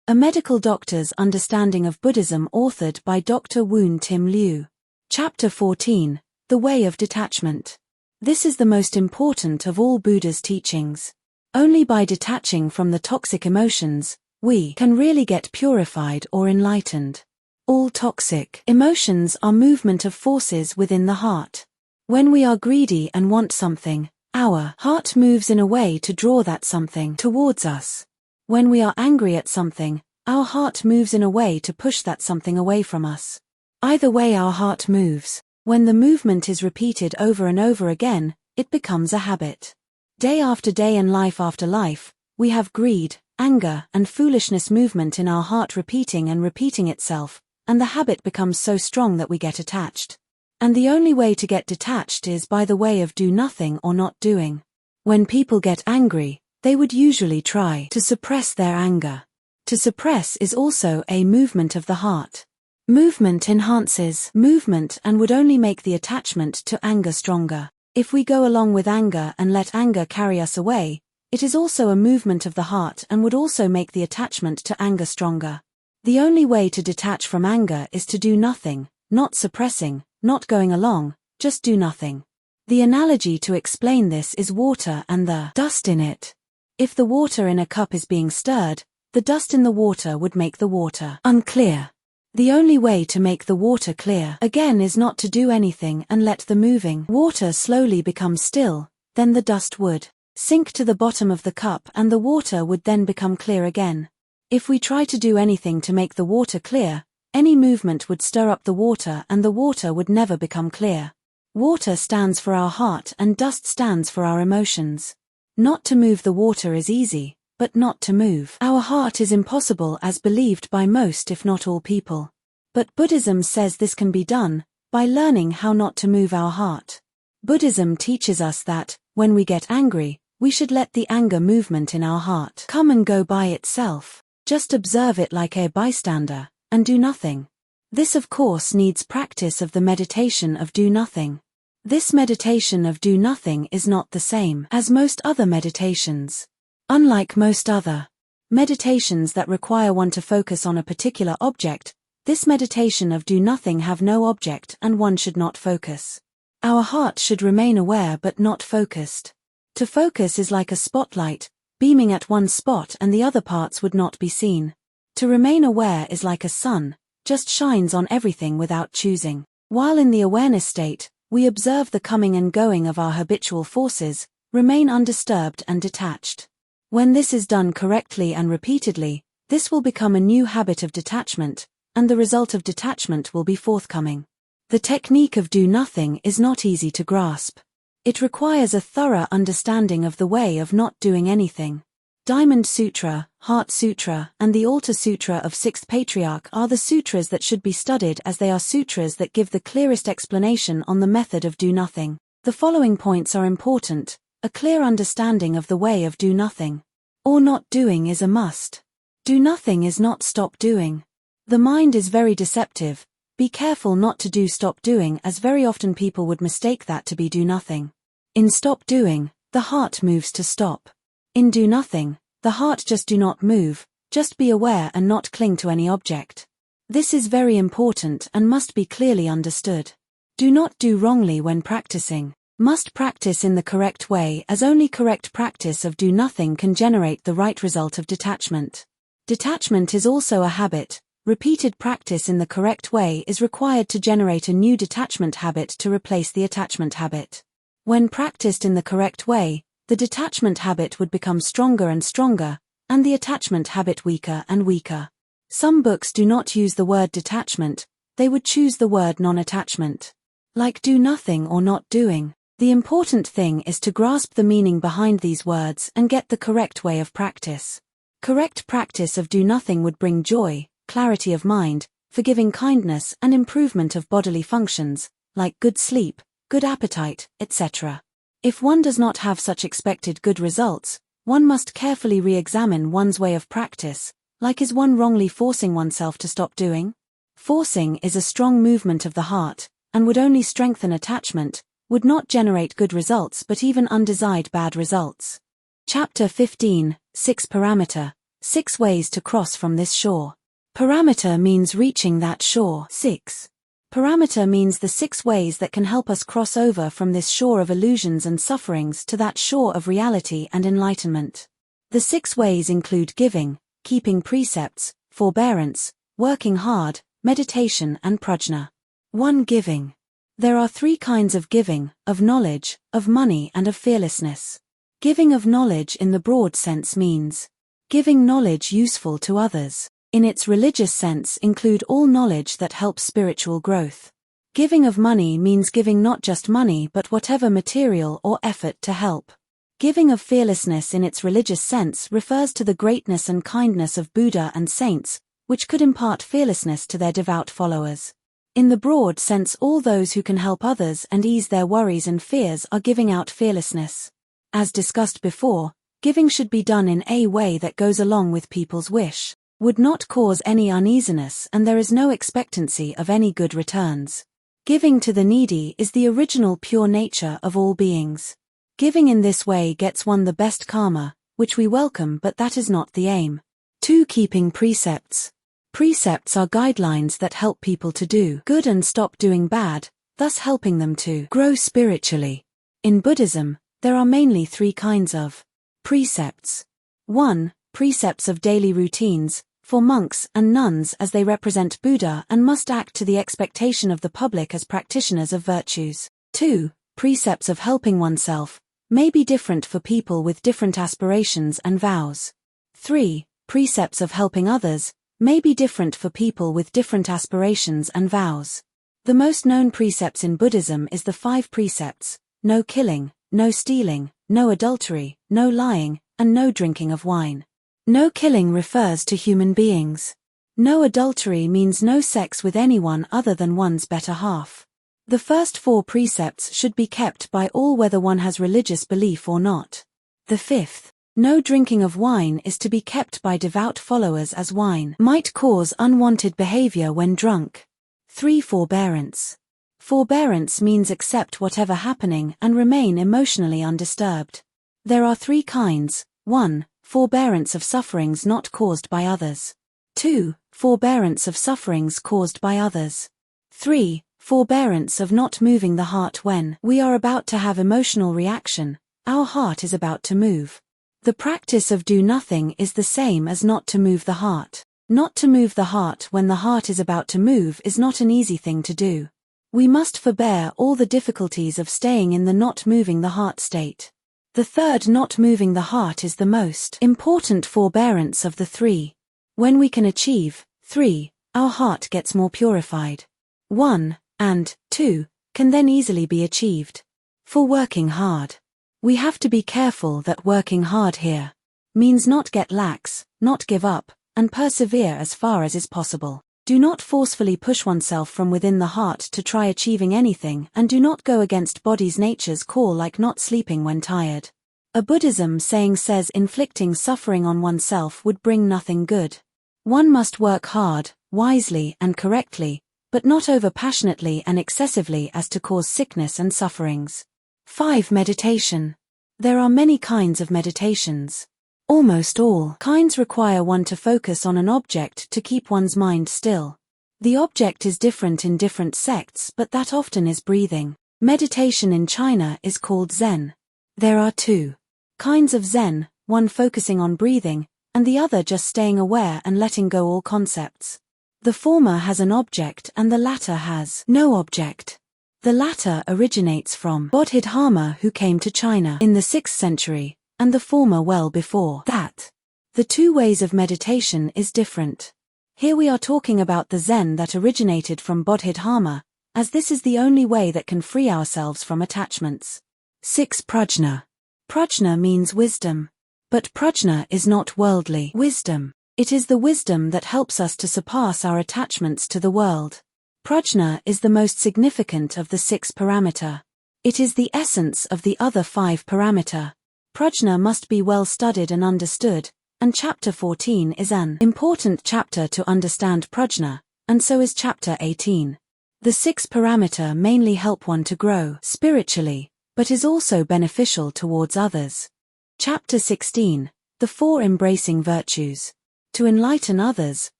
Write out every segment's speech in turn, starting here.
A Medical Doctor's Understanding of Buddhism, authored by Dr. Woon LIU. Chapter 14, The Way of Detachment. This is the most important of all Buddha's teachings. Only by detaching from the toxic emotions, we can really get purified or enlightened. All toxic emotions are movement of forces within the heart. When we are greedy and want something, our heart moves in a way to draw that something towards us. When we are angry at something, our heart moves in a way to push that something away from us. Either way our heart moves. When the movement is repeated over and over again, it becomes a habit. Day after day and life after life, we have greed, anger, and foolishness movement in our heart repeating and repeating itself, and the habit becomes so strong that we get attached. And the only way to get detached is by the way of do nothing or not doing. When people get angry, they would usually try to suppress their anger. To suppress is also a movement of the heart. Movement enhances movement and would only make the attachment to anger stronger. If we go along with anger and let anger carry us away, it is also a movement of the heart and would also make the attachment to anger stronger. The only way to detach from anger is to do nothing, not suppressing, not going along, just do nothing. The analogy to explain this is water and the dust in it. If the water in a cup is being stirred, the dust in the water would make the water unclear. The only way to make the water clear again is not to do anything and let the moving water slowly become still, then the dust would sink to the bottom of the cup and the water would then become clear again. If we try to do anything to make the water clear, any movement would stir up the water and the water would never become clear. Water stands for our heart and dust stands for our emotions. Not to move the water is easy, but not to move our heart is impossible as believed by most if not all people. But Buddhism says this can be done by learning how not to move our heart. Buddhism teaches us that, when we get angry, we should let the anger movement in our heart come and go by itself. Just observe it like a bystander, and do nothing. This of course needs practice of the meditation of do nothing. This meditation of do nothing is not the same as most other meditations. Unlike most other meditations that require one to focus on a particular object, this meditation of do nothing have no object and one should not focus. Our heart should remain aware but not focused. To focus is like a spotlight, beaming at one spot and the other parts would not be seen. To remain aware is like a sun, just shines on everything without choosing. While in the awareness state, we observe the coming and going of our habitual forces, remain undisturbed and detached. When this is done correctly and repeatedly, this will become a new habit of detachment, and the result of detachment will be forthcoming. The technique of do nothing is not easy to grasp. It requires a thorough understanding of the way of not doing anything. Diamond Sutra, Heart Sutra, and the Altar Sutra of Sixth Patriarch are the sutras that should be studied as they are sutras that give the clearest explanation on the method of do nothing. The following points are important: a clear understanding of the way of do nothing. Or not doing is a must. Do nothing is not stop doing. The mind is very deceptive. Be careful not to do stop doing as very often people would mistake that to be do nothing. In stop doing, the heart moves to stop. In do nothing, the heart just do not move, just be aware and not cling to any object. This is very important and must be clearly understood. Do not do wrongly when practicing. Must practice in the correct way as only correct practice of do nothing can generate the right result of detachment. Detachment is also a habit. Repeated practice in the correct way is required to generate a new detachment habit to replace the attachment habit. When practiced in the correct way, the detachment habit would become stronger and stronger, and the attachment habit weaker and weaker. Some books do not use the word detachment, they would choose the word non-attachment. Like do nothing or not doing, the important thing is to grasp the meaning behind these words and get the correct way of practice. Correct practice of do nothing would bring joy, clarity of mind, forgiving kindness and improvement of bodily functions, like good sleep, good appetite, etc. If one does not have such expected good results, one must carefully re-examine one's way of practice, like is one wrongly forcing oneself to stop doing? Forcing is a strong movement of the heart, and would only strengthen attachment, would not generate good results but even undesired bad results. Chapter 15, 6 Parameter, 6 ways to cross from this shore. Parameter means reaching that shore. 6. Parameter means the 6 ways that can help us cross over from this shore of illusions and sufferings to that shore of reality and enlightenment. The 6 ways include giving, keeping precepts, forbearance, working hard, meditation and prajna. 1. Giving. There are 3 kinds of giving: of knowledge, of money and of fearlessness. Giving of knowledge in the broad sense means giving knowledge useful to others. In its religious sense include all knowledge that helps spiritual growth. Giving of money means giving not just money but whatever material or effort to help. Giving of fearlessness in its religious sense refers to the greatness and kindness of Buddha and saints, which could impart fearlessness to their devout followers. In the broad sense, all those who can help others and ease their worries and fears are giving out fearlessness. As discussed before, giving should be done in a way that goes along with people's wish, would not cause any uneasiness, and there is no expectancy of any good returns. Giving to the needy is the original pure nature of all beings. Giving in this way gets one the best karma, which we welcome, but that is not the aim. 2. Keeping precepts. Precepts are guidelines that help people to do good and stop doing bad, thus helping them to grow spiritually. In Buddhism, there are mainly 3 kinds of precepts. 1. Precepts of daily routines, for monks and nuns as they represent Buddha and must act to the expectation of the public as practitioners of virtues. 2. Precepts of helping oneself, may be different for people with different aspirations and vows. 3. Precepts of helping others, may be different for people with different aspirations and vows. The most known precepts in Buddhism is the 5 precepts: no killing, no stealing, no adultery, no lying, and no drinking of wine. No killing refers to human beings. No adultery means no sex with anyone other than one's better half. The first 4 precepts should be kept by all whether one has religious belief or not. The 5th, no drinking of wine, is to be kept by devout followers as wine might cause unwanted behavior when drunk. 3. Forbearance. Forbearance means accept whatever happening and remain emotionally undisturbed. There are 3 kinds. 1. Forbearance of sufferings not caused by others. 2. Forbearance of sufferings caused by others. 3. Forbearance of not moving the heart when we are about to have emotional reaction, our heart is about to move. The practice of do nothing is the same as not to move the heart. Not to move the heart when the heart is about to move is not an easy thing to do. We must forbear all the difficulties of staying in the not moving the heart state. The 3rd, not moving the heart, is the most important forbearance of the 3. When we can achieve 3, our heart gets more purified. 1 and 2 can then easily be achieved. For working hard. We have to be careful that working hard here means not get lax, not give up, and persevere as far as is possible. Do not forcefully push oneself from within the heart to try achieving anything, and do not go against body's nature's call like not sleeping when tired. A Buddhism saying says inflicting suffering on oneself would bring nothing good. One must work hard, wisely and correctly, but not over-passionately and excessively as to cause sickness and sufferings. 5. Meditation. There are many kinds of meditations. Almost all kinds require one to focus on an object to keep one's mind still. The object is different in different sects, but that often is breathing. Meditation in China is called Zen. There are 2 kinds of Zen, one focusing on breathing, and the other just staying aware and letting go all concepts. The former has an object and the latter has no object. The latter originates from Bodhidharma, who came to China in the 6th century, and the former well before that. The 2 ways of meditation is different. Here we are talking about the Zen that originated from Bodhidharma, as this is the only way that can free ourselves from attachments. 6. Prajna. Prajna means wisdom. But prajna is not worldly wisdom. It is the wisdom that helps us to surpass our attachments to the world. Prajna is the most significant of the 6 parameter. It is the essence of the other 5 parameter. Prajna must be well studied and understood, and chapter 14 is an important chapter to understand prajna, and so is chapter 18. The 6 parameter mainly help one to grow spiritually, but is also beneficial towards others. Chapter 16, The 4 embracing virtues. To enlighten others,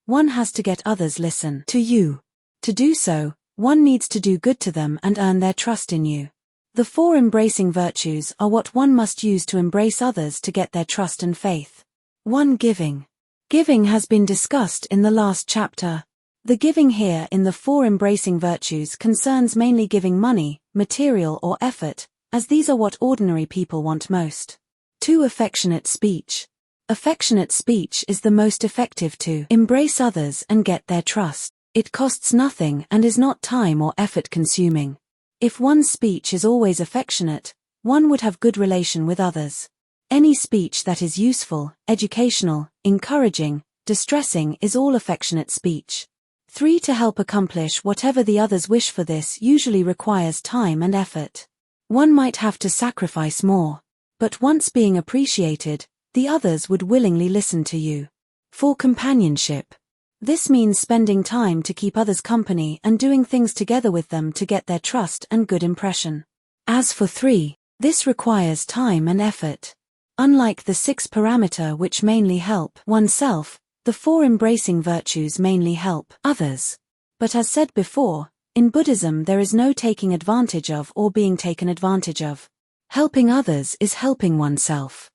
one has to get others listen to you. To do so, one needs to do good to them and earn their trust in you. The 4 embracing virtues are what one must use to embrace others to get their trust and faith. 1. Giving. Giving has been discussed in the last chapter. The giving here in the 4 embracing virtues concerns mainly giving money, material or effort, as these are what ordinary people want most. 2. Affectionate speech. Affectionate speech is the most effective to embrace others and get their trust. It costs nothing and is not time or effort consuming. If one's speech is always affectionate, one would have good relation with others. Any speech that is useful, educational, encouraging, distressing is all affectionate speech. 3. To help accomplish whatever the others wish for this usually requires time and effort. One might have to sacrifice more. But once being appreciated, the others would willingly listen to you. 4. Companionship. This means spending time to keep others company and doing things together with them to get their trust and good impression. As for 3, this requires time and effort. Unlike the 6 parameter which mainly help oneself, the 4 embracing virtues mainly help others. But as said before, in Buddhism there is no taking advantage of or being taken advantage of. Helping others is helping oneself.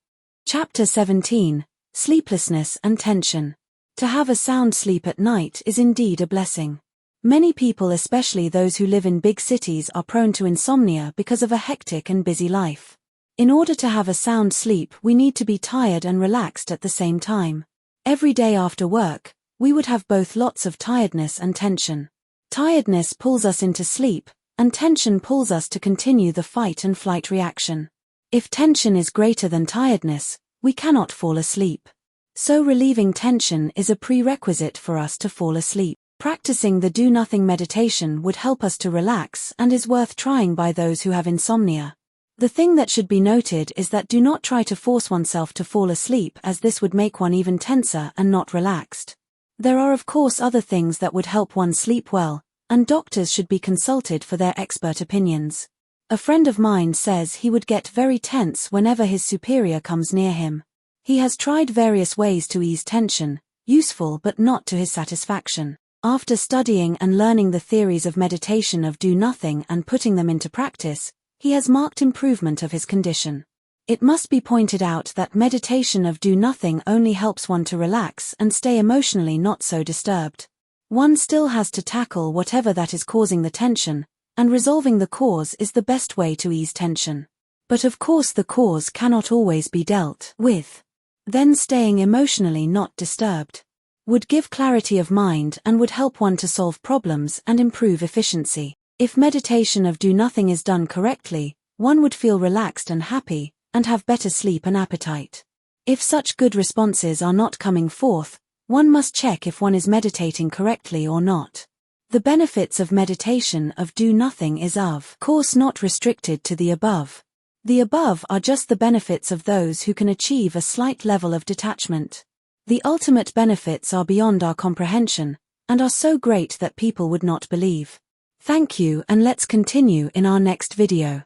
Chapter 17, Sleeplessness and Tension. To have a sound sleep at night is indeed a blessing. Many people, especially those who live in big cities, are prone to insomnia because of a hectic and busy life. In order to have a sound sleep, we need to be tired and relaxed at the same time. Every day after work, we would have both lots of tiredness and tension. Tiredness pulls us into sleep, and tension pulls us to continue the fight and flight reaction. If tension is greater than tiredness, we cannot fall asleep. So relieving tension is a prerequisite for us to fall asleep. Practicing the do-nothing meditation would help us to relax and is worth trying by those who have insomnia. The thing that should be noted is that do not try to force oneself to fall asleep, as this would make one even tenser and not relaxed. There are of course other things that would help one sleep well, and doctors should be consulted for their expert opinions. A friend of mine says he would get very tense whenever his superior comes near him. He has tried various ways to ease tension, useful but not to his satisfaction. After studying and learning the theories of meditation of do-nothing and putting them into practice, he has marked improvement of his condition. It must be pointed out that meditation of do-nothing only helps one to relax and stay emotionally not so disturbed. One still has to tackle whatever that is causing the tension, and resolving the cause is the best way to ease tension. But of course the cause cannot always be dealt with. Then staying emotionally not disturbed would give clarity of mind and would help one to solve problems and improve efficiency. If meditation of do-nothing is done correctly, one would feel relaxed and happy, and have better sleep and appetite. If such good responses are not coming forth, one must check if one is meditating correctly or not. The benefits of meditation of do-nothing is of course not restricted to the above. The above are just the benefits of those who can achieve a slight level of detachment. The ultimate benefits are beyond our comprehension, and are so great that people would not believe. Thank you, and let's continue in our next video.